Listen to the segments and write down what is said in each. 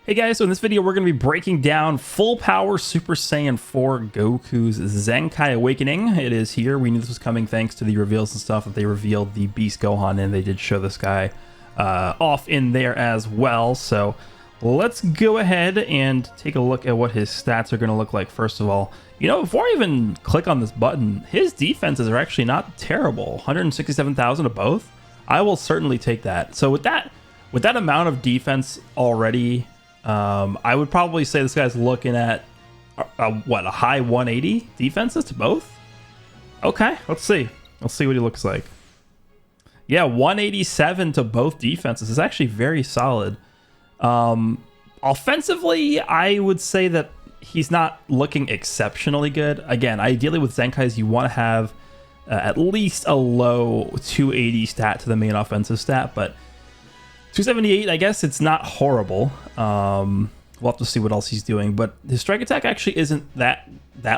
Hey guys, so in this video we're going to be breaking down full power Super Saiyan 4 Goku's Zenkai Awakening. It is here. We knew this was coming thanks to the reveals and stuff that they revealed the Beast Gohan, and they did show this guy off in there as well. So let's go ahead and take a look at what his stats are going to look like. First of all, you know, before I even click on this button, his defenses are actually not terrible. 167,000 to both. I will certainly take that. So with that amount of defense already, I would probably say this guy's looking at a high 180 defenses to both. Okay, let's see what he looks like. Yeah, 187 to both defenses is actually very solid. Offensively, I would say that he's not looking exceptionally good. Again, ideally with Zenkais, you want to have at least a low 280 stat to the main offensive stat, but 278, I guess it's not horrible. We'll have to see what else he's doing, but his strike attack actually isn't that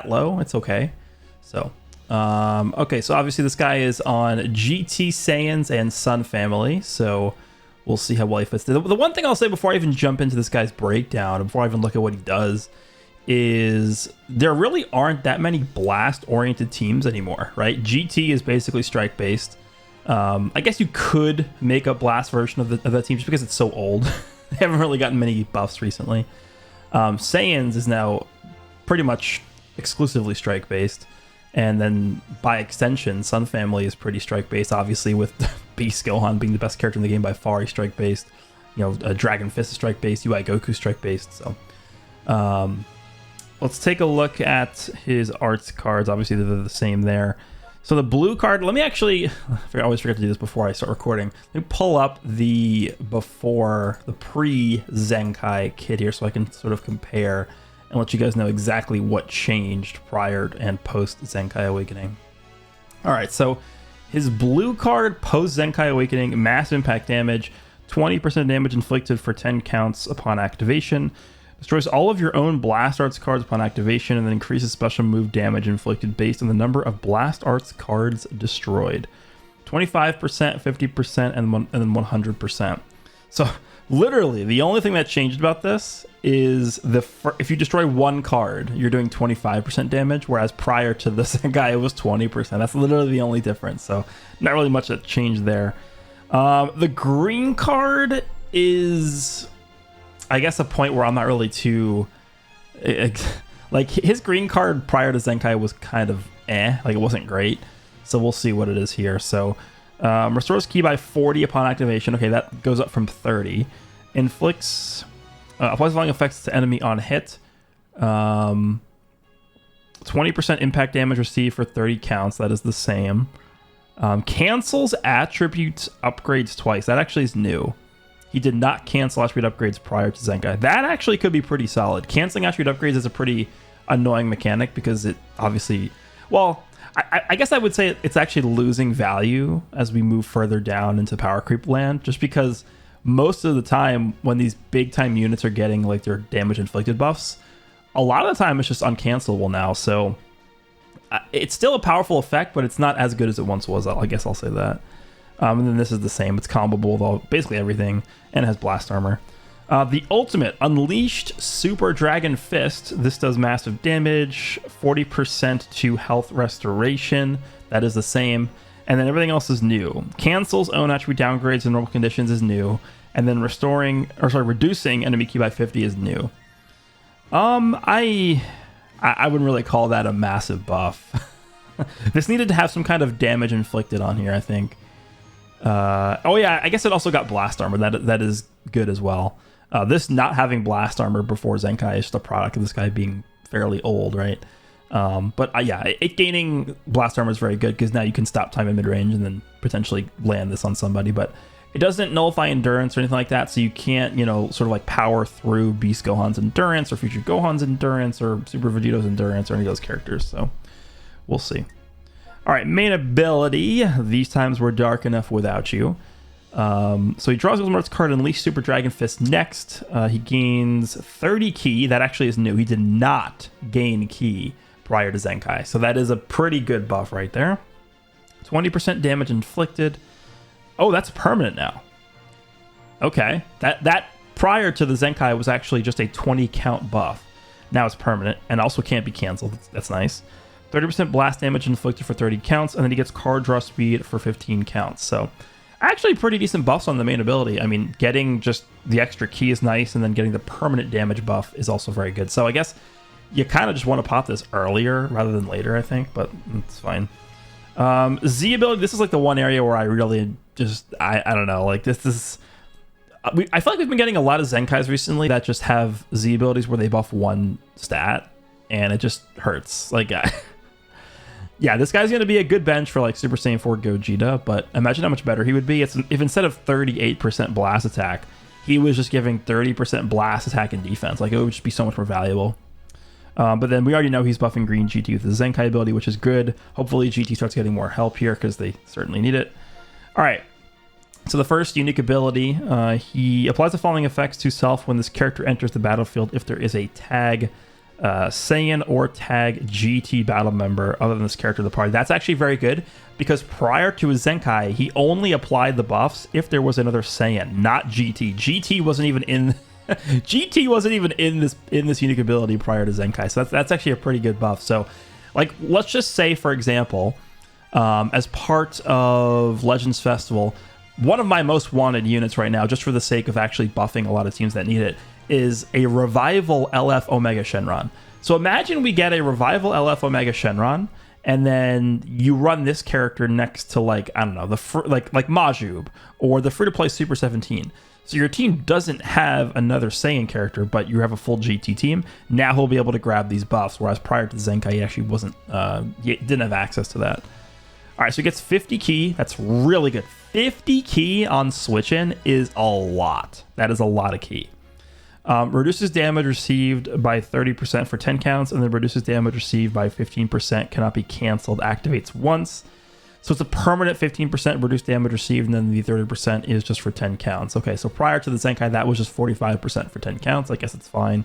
low. It's okay. So, okay, so obviously this guy is on GT Saiyans and Sun Family, so we'll see how well he fits. The one thing I'll say before I even jump into this guy's breakdown, before I even look at what he does, is there really aren't that many blast-oriented teams anymore, right? GT is basically strike-based. I guess you could make a blast version of that team just because it's so old. They haven't really gotten many buffs recently. Saiyans is now pretty much exclusively strike-based. And then by extension, Sun Family is pretty strike-based, obviously, with Beast Gohan being the best character in the game by far. He's strike-based. You know, Dragon Fist is strike-based. UI Goku strike-based. So, let's take a look at his arts cards. Obviously, they're the same there. So the blue card, let me actually, I always forget to do this before I start recording. Let me pull up the pre-Zenkai kit here so I can sort of compare and let you guys know exactly what changed prior and post Zenkai Awakening. All right, so his blue card post Zenkai Awakening, massive impact damage, 20% damage inflicted for 10 counts upon activation. Destroys all of your own Blast Arts cards upon activation, and then increases special move damage inflicted based on the number of Blast Arts cards destroyed. 25%, 50%, and then 100%. So literally, the only thing that changed about this is if you destroy one card, you're doing 25% damage, whereas prior to this guy, it was 20%. That's literally the only difference. So not really much that changed there. The green card is, I guess, a point where I'm not really too like, his green card prior to Zenkai was kind of like, it wasn't great. So we'll see what it is here. So restores ki by 40 upon activation. Okay, that goes up from 30. Inflicts applies following effects to enemy on hit. 20% impact damage received for 30 counts. That is the same. Cancels attribute upgrades twice. That actually is new. He did not cancel attribute upgrades prior to Zenkai. That actually could be pretty solid. Canceling attribute upgrades is a pretty annoying mechanic because it obviously, well, I guess I would say it's actually losing value as we move further down into power creep land, just because most of the time when these big time units are getting like their damage inflicted buffs, a lot of the time it's just uncancelable now. So it's still a powerful effect, but it's not as good as it once was. I guess I'll say that. And then this is the same. It's comboable with basically everything, and it has blast armor. The ultimate, Unleashed Super Dragon Fist. This does massive damage, 40% to health restoration. That is the same. And then everything else is new. Cancels own attribute downgrades in normal conditions is new. And then reducing enemy ki by 50 is new. I wouldn't really call that a massive buff. This needed to have some kind of damage inflicted on here, I think. Oh yeah, I guess it also got blast armor. That is good as well. This not having blast armor before Zenkai is just a product of this guy being fairly old, right? But yeah, it gaining blast armor is very good because now you can stop time in mid-range and then potentially land this on somebody. But it doesn't nullify endurance or anything like that, so you can't, you know, sort of like power through Beast Gohan's endurance or Future Gohan's endurance or Super Vegeto's endurance or any of those characters. So we'll see. All right, main ability. These times were dark enough without you. So he draws his arts card, Unleash Super Dragon Fist next. He gains 30 ki. That actually is new. He did not gain ki prior to Zenkai. So that is a pretty good buff right there. 20% damage inflicted. Oh, that's permanent now. Okay. That prior to the Zenkai, it was actually just a 20 count buff. Now it's permanent and also can't be canceled. That's nice. 30% blast damage inflicted for 30 counts, and then he gets card draw speed for 15 counts. So actually pretty decent buffs on the main ability. I mean, getting just the extra key is nice, and then getting the permanent damage buff is also very good. So I guess you kind of just want to pop this earlier rather than later, I think, but it's fine. Z ability, this is like the one area where I really just, I don't know, like this is... I feel like we've been getting a lot of Zenkais recently that just have Z abilities where they buff one stat, and it just hurts. Like, yeah, this guy's going to be a good bench for like Super Saiyan 4 Gogeta, but imagine how much better he would be. If instead of 38% blast attack, he was just giving 30% blast attack and defense. Like, it would just be so much more valuable. But then we already know he's buffing green GT with the Zenkai ability, which is good. Hopefully GT starts getting more help here because they certainly need it. All right. So the first unique ability, he applies the following effects to self when this character enters the battlefield if there is a tag Saiyan or tag GT battle member other than this character in the party. That's actually very good because prior to his Zenkai, he only applied the buffs if there was another Saiyan, not GT. GT wasn't even in GT wasn't even in this unique ability prior to Zenkai. So that's actually a pretty good buff. So like, let's just say, for example, as part of Legends Festival, one of my most wanted units right now, just for the sake of actually buffing a lot of teams that need it, is a Revival LF Omega Shenron. So imagine we get a Revival LF Omega Shenron, and then you run this character next to, like, I don't know, like Majub or the free-to-play Super 17. So your team doesn't have another Saiyan character, but you have a full GT team. Now he'll be able to grab these buffs, whereas prior to the Zenkai, he actually didn't have access to that. All right, so he gets 50 key. That's really good. 50 key on switch-in is a lot. That is a lot of key. Reduces damage received by 30% for 10 counts, and then reduces damage received by 15%, cannot be canceled, activates once. So it's a permanent 15% reduced damage received, and then the 30% is just for 10 counts. Okay, so prior to the Zenkai, that was just 45% for 10 counts. I guess it's fine.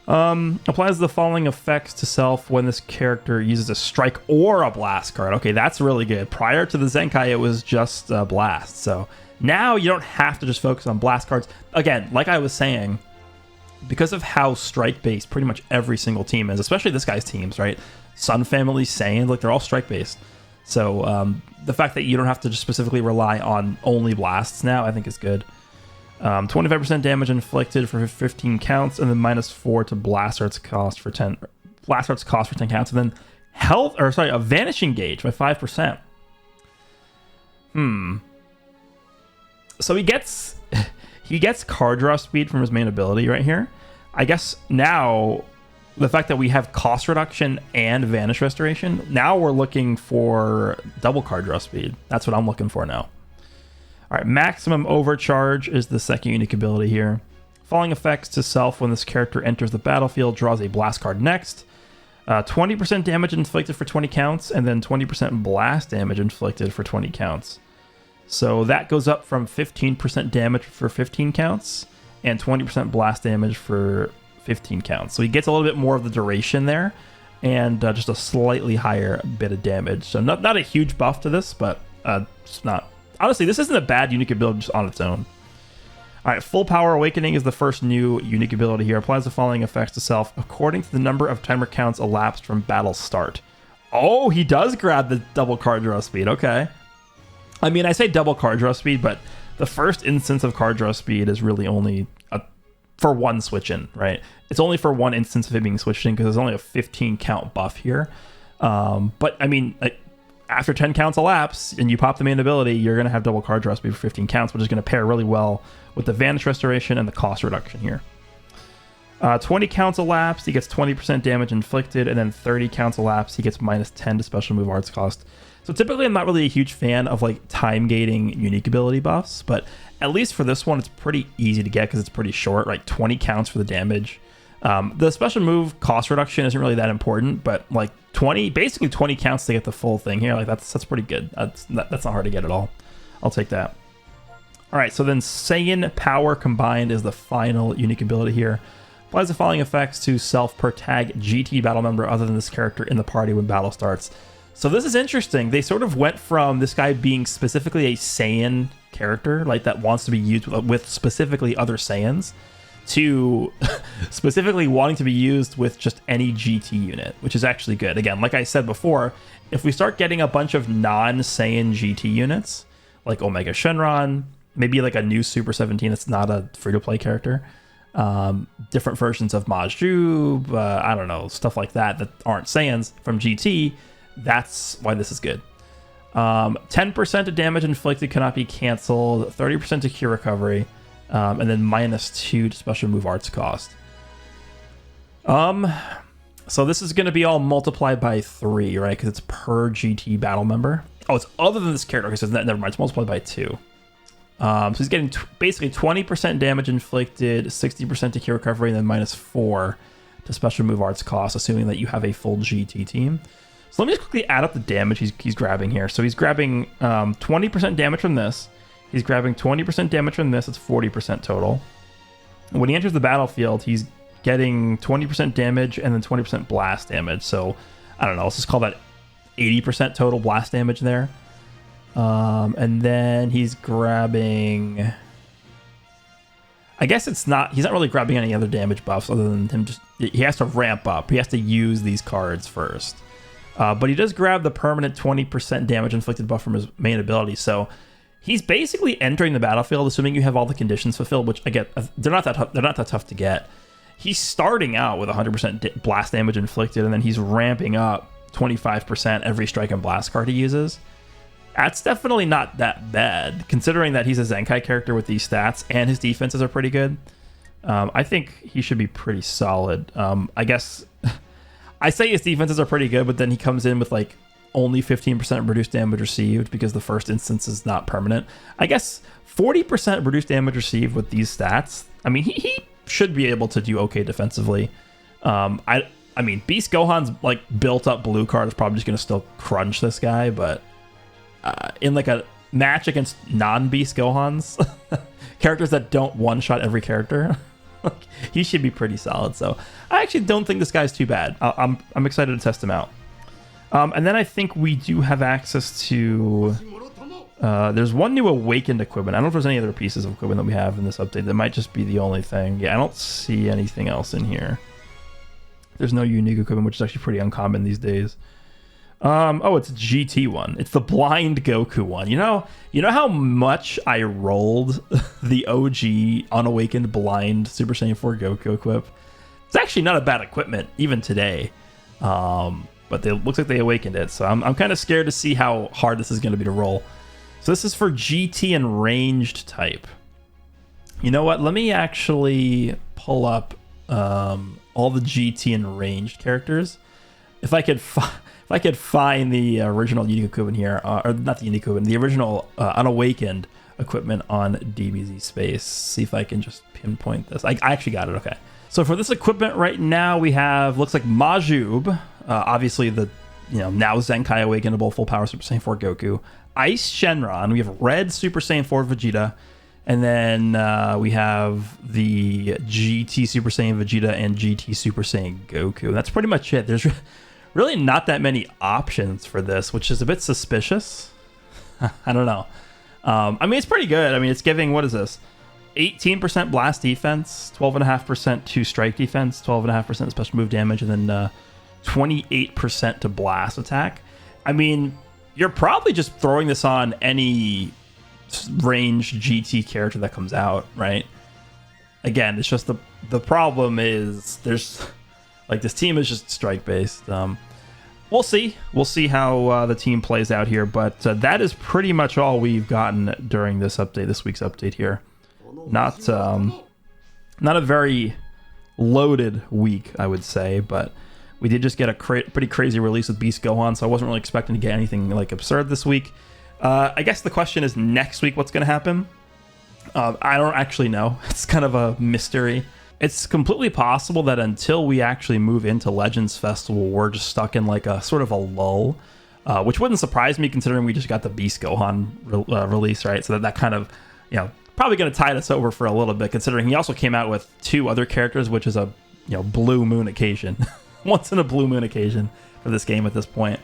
Applies the following effects to self when this character uses a strike or a blast card. Okay, that's really good. Prior to the Zenkai, it was just a blast. So now you don't have to just focus on blast cards. Again, like I was saying, because of how strike-based pretty much every single team is, especially this guy's teams, right? Sun Family, Saiyan, like they're all strike-based. So the fact that you don't have to just specifically rely on only blasts now, I think is good. 25% damage inflicted for 15 counts, and then -4 to blast arts cost for 10 counts, and then a vanishing gauge by 5%. So he gets card draw speed from his main ability right here. I guess now the fact that we have cost reduction and vanish restoration, now we're looking for double card draw speed. That's what I'm looking for now. All right, maximum overcharge is the second unique ability here. Following effects to self when this character enters the battlefield, draws a blast card next. 20% damage inflicted for 20 counts, and then 20% blast damage inflicted for 20 counts. So that goes up from 15% damage for 15 counts, and 20% blast damage for 15 counts. So he gets a little bit more of the duration there, and just a slightly higher bit of damage. So not a huge buff to this, but it's not... Honestly, this isn't a bad unique ability just on its own. All right, Full Power Awakening is the first new unique ability here. Applies the following effects to self according to the number of timer counts elapsed from battle start. Oh, he does grab the double card draw speed. Okay. I mean, I say double card draw speed, but the first instance of card draw speed is really only for one switch in, right? It's only for one instance of it being switched in because there's only a 15 count buff here. But I mean, after 10 counts elapse and you pop the main ability, you're going to have double card draw speed for 15 counts, which is going to pair really well with the vanish restoration and the cost reduction here. 20 counts elapsed, he gets 20% damage inflicted, and then 30 counts elapsed, he gets -10 to special move arts cost. So typically I'm not really a huge fan of like time gating unique ability buffs, but at least for this one, it's pretty easy to get because it's pretty short, like 20 counts for the damage. The special move cost reduction isn't really that important, but like basically 20 counts to get the full thing here. Like that's pretty good. That's not hard to get at all. I'll take that. All right, so then Saiyan Power Combined is the final unique ability here. Applies the following effects to self per tag GT battle member other than this character in the party when battle starts. So this is interesting. They sort of went from this guy being specifically a Saiyan character, like that wants to be used with specifically other Saiyans, to specifically wanting to be used with just any GT unit, which is actually good. Again, like I said before, if we start getting a bunch of non-Saiyan GT units, like Omega Shenron, maybe like a new Super 17 that's not a free-to-play character, different versions of Majub, I don't know, stuff like that aren't Saiyans from GT, that's why this is good. 10% of damage inflicted cannot be canceled, 30% to cure recovery, and then -2 to special move arts cost. So this is going to be all multiplied by 3, right? Because it's per GT battle member. Oh, it's other than this character. Okay, so never mind. It's multiplied by 2. So he's getting basically 20% damage inflicted, 60% to cure recovery, and then -4 to special move arts cost, assuming that you have a full GT team. So let me just quickly add up the damage he's grabbing here. So he's grabbing 20% damage from this. He's grabbing 20% damage from this. It's 40% total. And when he enters the battlefield, he's getting 20% damage and then 20% blast damage. So I don't know. Let's just call that 80% total blast damage there. And then he's grabbing... I guess he's not really grabbing any other damage buffs other than him just... He has to ramp up. He has to use these cards first. But he does grab the permanent 20% damage inflicted buff from his main ability. So he's basically entering the battlefield, assuming you have all the conditions fulfilled, which I get. They're not that tough to get. He's starting out with 100% blast damage inflicted, and then he's ramping up 25% every strike and blast card he uses. That's definitely not that bad, considering that he's a Zenkai character with these stats, and his defenses are pretty good. I think he should be pretty solid. I guess I say his defenses are pretty good, but then he comes in with like only 15% reduced damage received because the first instance is not permanent. I guess 40% reduced damage received with these stats. I mean, he should be able to do okay defensively. I mean, Beast Gohan's like built up blue card is probably just going to still crunch this guy, but in like a match against non-Beast Gohans, characters that don't one-shot every character, he should be pretty solid. So I actually don't think this guy's too bad. I'm excited to test him out. And then I think we do have access to... there's one new awakened equipment. I don't know if there's any other pieces of equipment that we have in this update. That might just be the only thing. Yeah, I don't see anything else in here. There's no unique equipment, which is actually pretty uncommon these days. Oh, it's a GT one. It's the blind Goku one. You know how much I rolled the OG unawakened blind Super Saiyan 4 Goku equip? It's actually not a bad equipment, even today. But it looks like they awakened it, so I'm kind of scared to see how hard this is going to be to roll. So this is for GT and ranged type. You know what? Let me actually pull up all the GT and ranged characters. If I could find the original unique equipment here, or not the unique equipment, the original unawakened equipment on DBZ Space. See if I can just pinpoint this. I actually got it. Okay. So for this equipment right now, we have, looks like Majub, obviously the now Zenkai awakenable full power Super Saiyan 4 Goku, Ice Shenron, we have Red Super Saiyan 4 Vegeta, and then we have the GT Super Saiyan Vegeta and GT Super Saiyan Goku. That's pretty much it. There's really not that many options for this, which is a bit suspicious. I don't know. I mean, it's pretty good. I mean, it's giving, what is this? 18% blast defense, 12.5% to strike defense, 12.5% special move damage, and then 28% to blast attack. I mean, you're probably just throwing this on any ranged GT character that comes out, right? Again, it's just the problem is there's like this team is just strike based. We'll see how the team plays out here, but that is pretty much all we've gotten during this week's update here. Not a very loaded week, I would say, but we did just get a pretty crazy release with Beast Gohan, so I wasn't really expecting to get anything like absurd this week. I guess the question is next week what's going to happen. I don't actually know. It's kind of a mystery. It's completely possible that until we actually move into Legends Festival, we're just stuck in like a sort of a lull, which wouldn't surprise me considering we just got the Beast Gohan release, right? So that kind of, probably going to tide us over for a little bit, considering he also came out with 2 other characters, which is a blue moon occasion. Once in a blue moon occasion for this game at this point.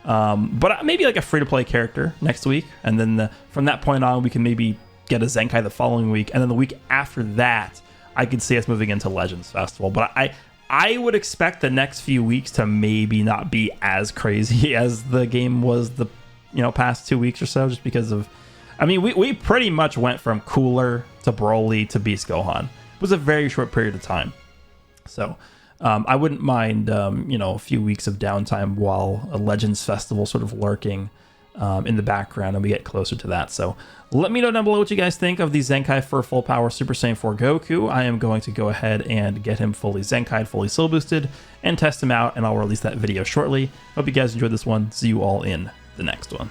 But maybe like a free-to-play character next week, and then from that point on, we can maybe get a Zenkai the following week, and then the week after that, I could see us moving into Legends Festival. But I would expect the next few weeks to maybe not be as crazy as the game was the past 2 weeks or so, just because of, I mean, we pretty much went from Cooler to Broly to Beast Gohan. It was a very short period of time, so I wouldn't mind a few weeks of downtime while a Legends Festival sort of lurking in the background, and we get closer to that. So let me know down below what you guys think of the Zenkai for Full Power Super Saiyan 4 Goku. I am going to go ahead and get him fully Zenkai'd, fully Soul Boosted, and test him out, and I'll release that video shortly. Hope you guys enjoyed this one. See you all in the next one.